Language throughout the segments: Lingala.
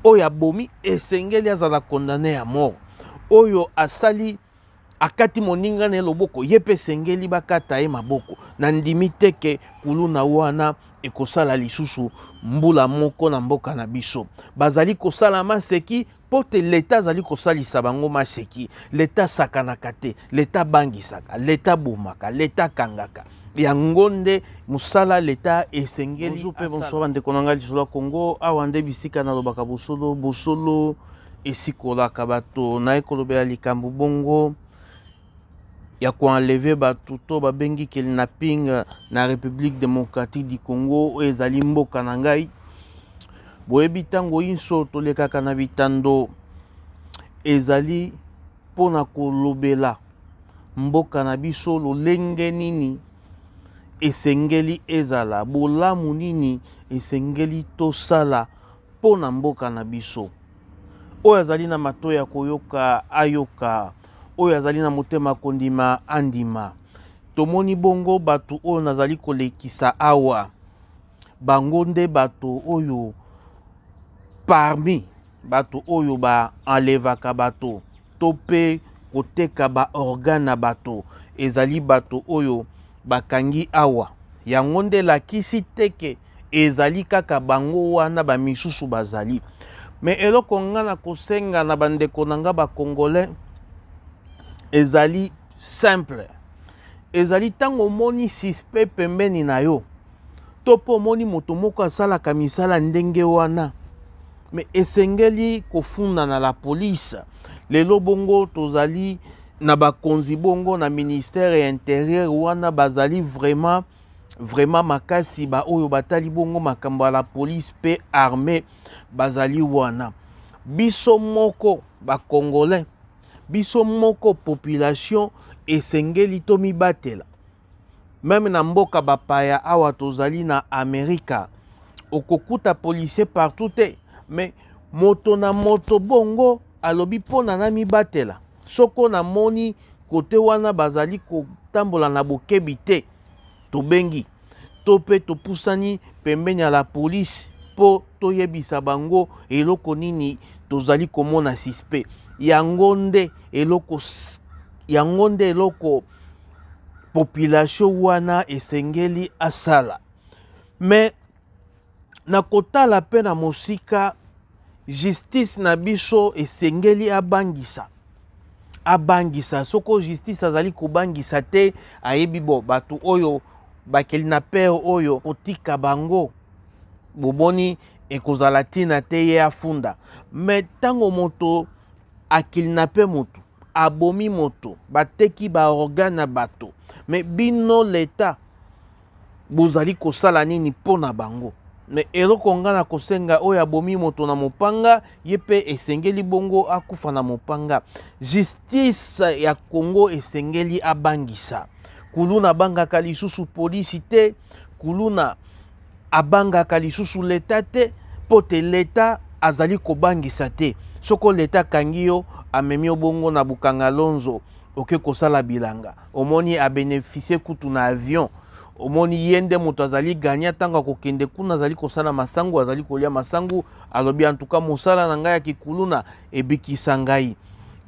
oyo abomi esengeli azala condamné à mort. Oyo asali akati moninga na loboko yepe sengeli bakata ye maboko. Nandimi teke kuluna wana ekosala lisusu mbula moko na mboka na biso. Bazali kosala maseki pote l'État zali kosalisa bango maseki. L'État sakanaka te, l'État bangisaka, l'État boumaka, l'État kangaka. Yangonde musala l'État esengeli. Bonjour pe bonsoir bande konanga lisolo Congo awande bisika na lobaka bosolo bosolo esikola kabato na ekolobela likambu bongo ya koenlever bato to babengi kidnapping na République démocratique du Congo ezali mboka na ngai. Boyebi tango inso tolekaka na bitando ezali pona kolobela mboka na biso lolenge nini esengeli ezala, bolamu nini esengeli tosala pona mboka na biso. Oyo azali na mato ya koyoka ayoka, oyo azali na motema kondima andima. Tomoni bongo bato oyo nazali kolekisa awa, bango nde bato oyo parmi bato oyo ba enlevaka bato to pe koteka ba organe bato ezali bato oyo bakangi awa. Yango nde lakisi teke ezali kaka bango wana ba misusu bazali. Mais eloko nga na kosenga na bandeko nanga ba Congolais ezali simple. Ezali tango moni suspect pembeni na yo to po moni moto moko asalaka misala ndenge wana, mais esengeli kofunda na la police. Lelo bongo tozali na bakonzi bongo na ministère intérieur wana bazali vraiment makasi ba oyo batali bongo makambo ya la police pe armée bazali wana. Biso moko ba Congolais, biso moko population esengeli to mibatela. Même na mboka bapaya awa tozali na Amerika okokuta policier partout te, mais moto na moto bongo alobi pona na mibatela. Soko na moni kote wana bazali kotambola na bokebi te, tobengi to pe topusani pembeni ya la police po toyebisa bango eloko nini tozali komona suspect. Yango nde eloko population wana esengeli asala. Mais na kotala pe na mosika justice na biso esengeli abangisa. Soko justice azali kobangisa te, ayebi bo bato oyo bakidnapper oyo otika bango boboni ekozala tina te ye afunda. Mais tango moto akidnapper moto, abomi moto, bateki ba organe bato, mais bino l'État bozali kosala nini pona bango? Mais eloko nga na kosenga oyo abomi moto na mopanga yepe esengeli bongo akufa na mopanga. Justice ya Congo esengeli abangisa. Kuluna bangaka lisusu polisi te, kuluna abangaka lisusu l'État te, pote l'État azali kobangisa te. Soko l'État kangi yo amemi bongo na Bukangalonzo oke kosala bilanga, omoni a bénéficié kutu na avion, omoni yende moto azali gagna tanga kokende kuna azali kosala masangu, azali kolia masangu, alobi en tout cas mosala na ngai ya kikuluna ebikisa ngai.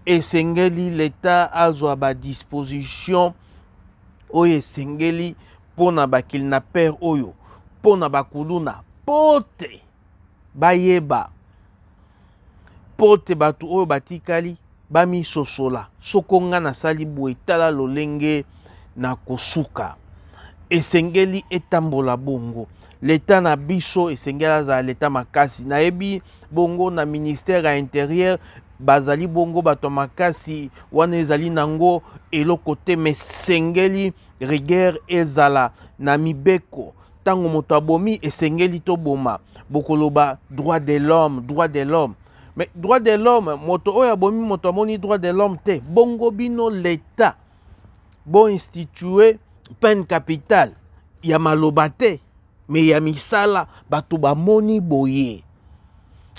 Esengeli l'État azwa ba disposition oyo esengeli pona ba kidnapper oyo, pona bakuluna pote bayeba, pote batu oyo batikali bami sosola. Soko nga nasali boye tala lolenge na kosuka. Esengeli etambola bongo. L'État na biso esengeli azala l'État makasi. Nayebi bongo na ministère ya intérieur bazali bongo bato makasi wana ezali nango eloko te, mais sengeli rigueur ezala na mibeko. Tango moto abomi esengeli to boma. Bokoloba droit de l'homme, droit de l'homme. Mais droit de l'homme, moto oyo abomi moto amoni droit de l'homme te. Bongo bino l'État bon institué peine capitale ya maloba te, mais ya misala bato bamoni boye.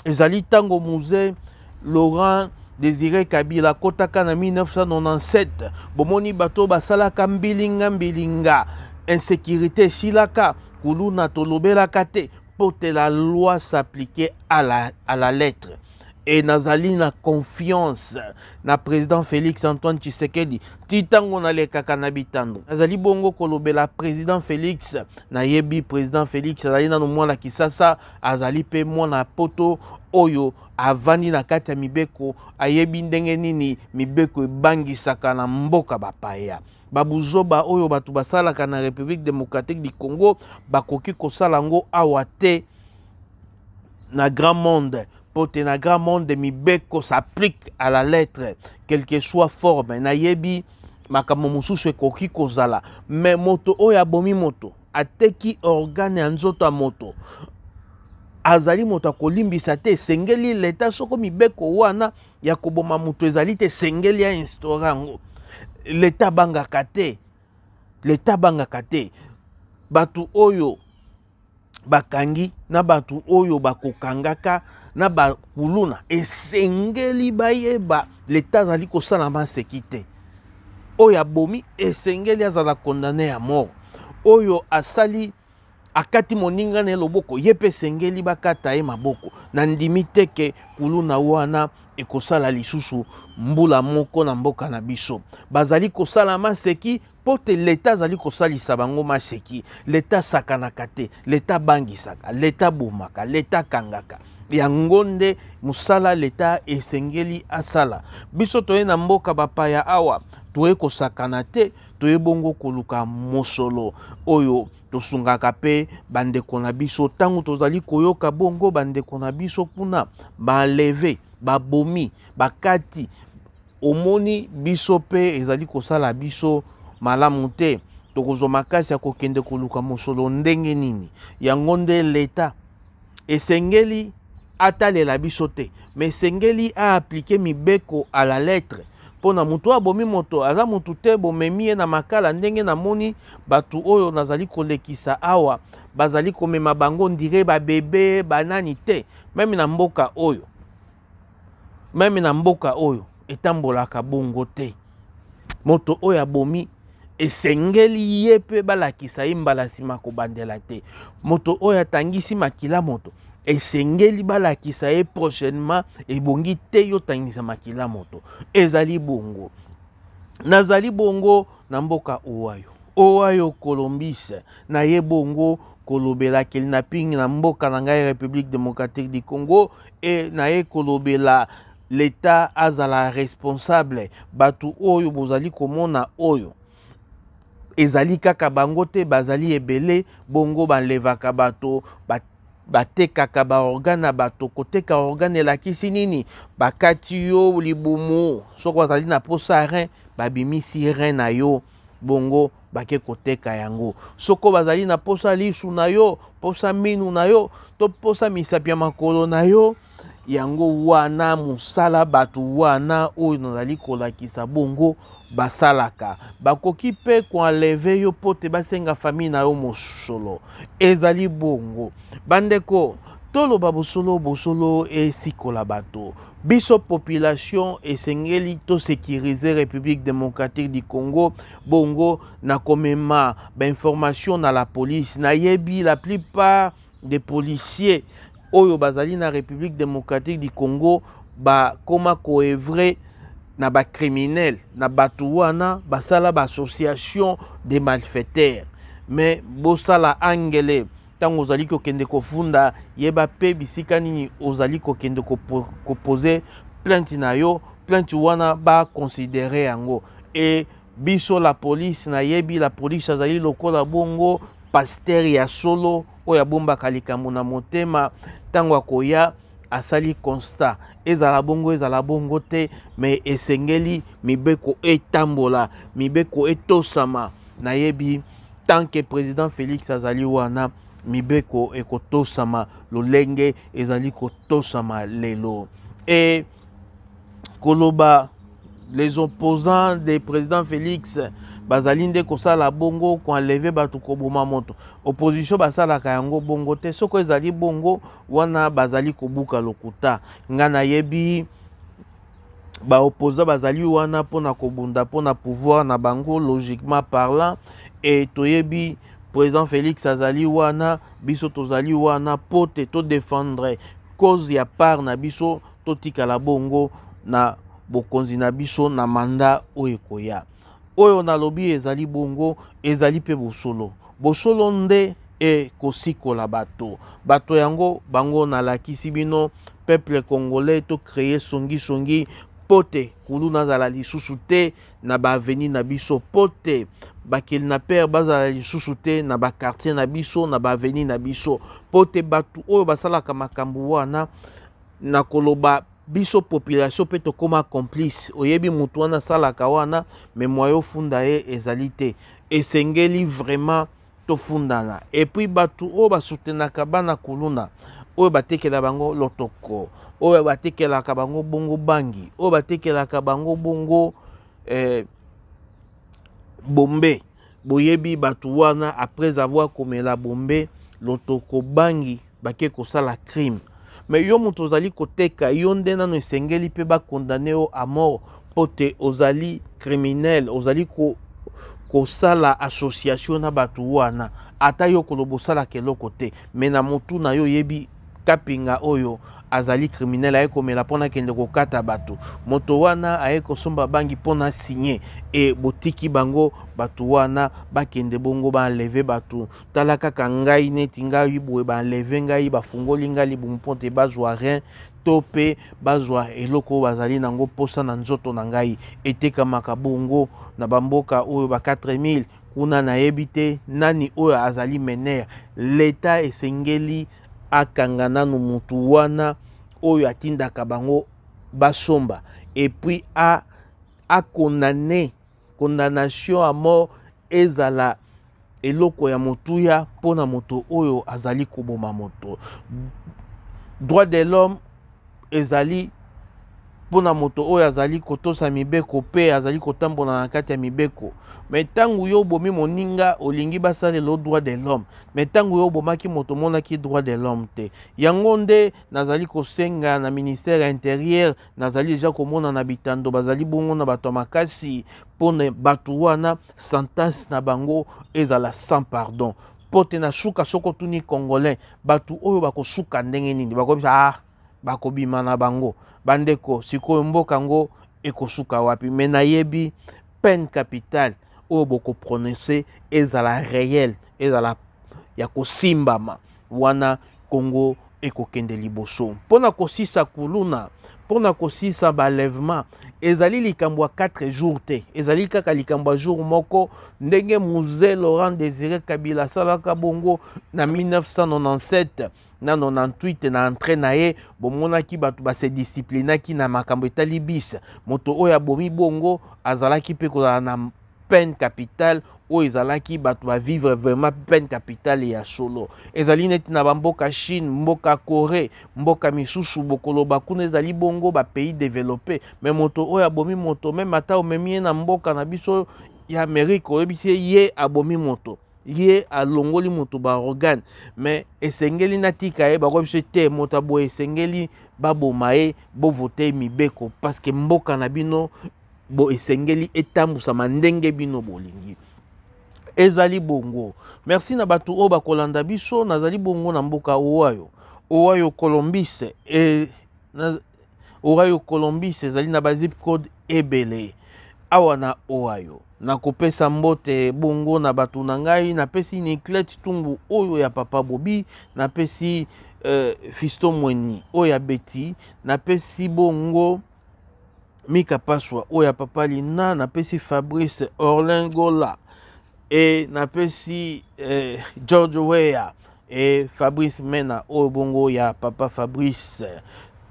Ezali tango musée Laurent Désiré Kabila kotaka na 1997 bomoni bato basalaka mbilinga insécurité silaka kuluna tolobelaka te, pour que la loi s'applique à la lettre. Et nazali na confiance na président Félix Antoine Tshisekedi titango na le kakanabitando nazali bongo kolobela président Félix na yebi président Félix azali na mwana kisasa azali pe mwana poto oyo avandi na kati ya mibeko ayebi ndenge nini mibeko ebangisaka na mboka bapaya babuzoba oyo batu basalaka na République démocratique du Congo bakoki kosala ngo awa te na grand monde. Pour que le grand monde de mibeko s'applique à la lettre, quelle que soit forme. Na yebi makambo mususu ekoki kozala. Mais moto oyo abomi moto ateki organe ya nzoto ya moto azali moto akolimbisa te sengeli leta soko mibeko wana ya koboma moto ezali te sengeli ya instaurango leta bangaka te batu oyo bakangi na batu oyo bakokangaka na bakuluna esengeli bayeba leta azali kosala masekite oyo abomi esengeli azala condamné à mort oyo asali akati moninga na loboko yepe sengeli bakata ye maboko na ndimi teke kuluna wana ekosala lisusu mbula moko na mboka na biso bazali kosala maseki pote leta azali kosalisa bango maseki leta sakanaka te leta bangisaka leta bomaka leta kangaka yango nde musala leta esengeli asala biso toye na mboka bapaya awa toye kosakana te toye bongo koluka mosolo oyo tosungaka pe bandeko na biso tango tozali koyoka bongo bandeko na biso kuna baleve babomi bakati omoni biso pe ezali kosala biso malamu te tokozwa makasi ya kokende koluka mosolo ndenge nini yango nde leta esengeli atalela biso te mais esengeli aapplike mibeko à la lettre pona mutu abomi moto aza mutu te bomemi ye na makala ndenge namoni batu oyo nazali kolekisa awa bazali komema bango ndire babebe banani te meme na mboka oyo etambolaka bongo te moto oyo abomi esengeli ye pe balakisa ye mbala nsima kobandela te moto oyo atangisi makila moto esengeli balakisa ye prochainement ebongi te yo tangisa makila moto ezali bongo nazali bongo na mboka owayo Colombis na ye bongo kolobela kidnapping na mboka na ngai République démocratique du Congo et na ye kolobela l'État azala responsable batu oyo bozali komona oyo ezali kaka bango te bazali ebele bongo balevaka bato batekaka baorgane na bato koteka organe elakisi nini bakati yo libumu soko bazali na posa rein babimisi rein na yo bongo bake koteka yango soko bazali na posa lisu na yo posa minu na yo to posa misapi ya makolo na yo yango wana musala batu wana oyo nazali kolakisa bongo basalaka bakoki pe koenleve yo pote basenga famille na yo mosolo ezali bongo bandeko toloba bosolo esikola bato biso population esengeli to sécuriser République démocratique du Congo bongo na komema ba information na la police na yebi la plupart des policiers oyo bazali na République démocratique du Congo ba koma koevre na ba criminel na batu wana basala ba association de malfaiteurs mais bosala angele tango ozali kokende kofunda yeba pe bisika nini ozali kokende koposer plainte na yo plainte wana ba considérer yango et biso la police na yebi la police azali lokola bongo pasteur ya solo oya bomba kalikambo na motema tango akoya asali constat ezala bongo te mais esengeli mibeko etambola mibeko etosama na yebi tant que président Félix azali wana mibeko ekotosama lolenge ezali kotosama lelo et koloba les opposants des président Félix bazali nde kosala bongo koenleve bato koboma moto opposition basalaka yango bongo te soko ezali bongo wana bazali kobuka lokuta nga na yebi ba opposant bazali wana pona kobunda pona pouvoir na bango logiquement parlant et toyebi président Félix azali wana biso tozali wana pote to défendre cause ya part na biso totikala bongo na bokonzi na biso na manda oyo ekoya oyo nalobi ezali bongo ezali pe bosolo nde ekosikola bato yango bango nalakisi bino peuple congolais to créer songi pote kulu nazala lisusu te na baaveni na biso pote bakeli na père bazala lisusu te na bakartier na biso na baaveni na biso pote bato oyo basalaka makambo wana na koloba biso population pe tokoma complice oyebi mutu wana salaka wana me moyo funda ye ezali te esengeli vraiment tofundana et puis bato oyo basoutenaka bana kuluna oyo batekela bango lotoko oyo batekelaka bango bongo bangi oyo batekelaka bango bongo bombe boyebi bato wana après avoir komela bombe lotoko bangi bake kosala crime mais yo moto ozali koteka yo nde nano esengeli mpe bakondane yo à mort po te ozali criminel ozali kosala association na bato wana ata yo koloba osalaka eloko te me na motu na yo yebi kapinga oyo azali criminel aye komela mpona kende kokata bato moto wana aye kosomba bangi mpona signé e botiki bango bato wana bakende bongo baenleve bato tala kaka ngai neti ngai boye baenleve ngai bafungoli ngai libumu mpo te bazwa rien to mpe bazwa eloko oyo bazali nango mposa na nzoto na ngai etekamaka bongo na bamboka oyo ba 4000 kuna nayebi te nani oyo azali mener leta esengeli akanga nanu mutu wana oyo atindaka bango basomba et puis a condamnation à mort ezala eloko ya motuya pona moto oyo azali koboma moto droit de l'homme ezali pona moto oyo azali kotosa mibeko pe azali kotambola na kati ya mibeko mais tangu yo bomi moninga olingi basalelo droit de l'homme mais tangu yo bomaki moto monaki droit de l'homme te yango nde nazali kosenga na ministère intérieur nazali deja komona na bitando bazali bongo na bato makasi pona bato wana sentence na bango ezala sans pardon pote na suka soko tuni congolais bato oyo bakosuka ndenge nini bakobisa bakobima na bango bandeko sikoyo mboka ngo ekosuka wapi me nayebi peine capitale oyo bokoprononce ezala réel ezala ya kosimbama wana Congo ekokende liboso mpona kosisa kuluna mpona kosisa balèvement ezali likambo 4 jours te ezali kaka likambo jour moko ndenge Musée Laurent Désiré Kabila salaka bongo na 1997 na 98 na entrée na ye bomonaki bato base disciplinaki na makambo etali bis moto oyo abomi bongo azalaki mpe kozala na peine capitale oyo ezalaki bato bavivre vraiment peine capitale ya solo ezali neti na bamboka Chine mboka Corée mboka misusu bokoloba kuna ezali bongo bapays développé mais moto oyo abomi moto meme ata omemi ye na mboka na biso ya Amérique oyebisi ye abomi moto ye alongoli moto ba organe mais esengeli natika ye bakobise te moto aboye esengeli baboma ye bovote mibeko parce que mboka na bino bo esengeli etambusama ndenge bino bolingi ezali bongo merci na bato oyo bakolanda biso nazali bongo na mboka Owayo Colombis Owayo Colombis ezali na ba zip code ebele awa na Owayo na kopesa mbote bongo na bato na ngai napesi Niclette Tumbu oyo ya papa Bobi napesi Fisto Mweni oyo ya Beti napesi bongo Mika Paswa oyo ya papa Lina napesi Fabrice Orlingola et napesi George Weah et Fabrice Mena oyo bongo ya papa Fabrice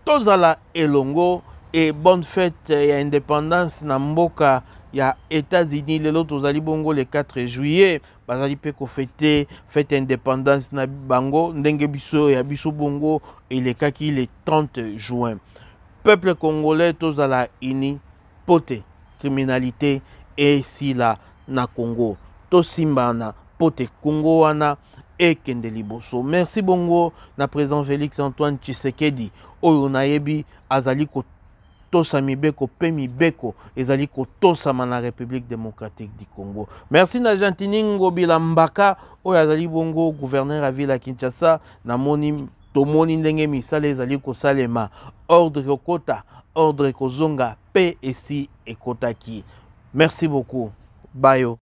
tozala elongo et bonne fête ya indépendance na mboka ya États-Unis lelo tozali bongo le 4 juillet bazali pe ko fête indépendance na bango ndenge biso ya biso bongo elekaki le 30 juin peuple congolais tozala ini pote criminalité et sila na Congo tosimbana pote Congo wana ekende liboso merci bongo na président Félix Antoine Tshisekedi oyo nayebi azali ko kotosa mibeko pe mibeko ezali kotosama na République démocratique du Congo. Merci na Jantiningo Bilambaka oyo azali bongo gouverneur à ville à Kinshasa na moni tomoni ndenge misala ezali kosalema ordre kokota ordre kozonga pe esi ekotaki. Merci beaucoup. Bayo.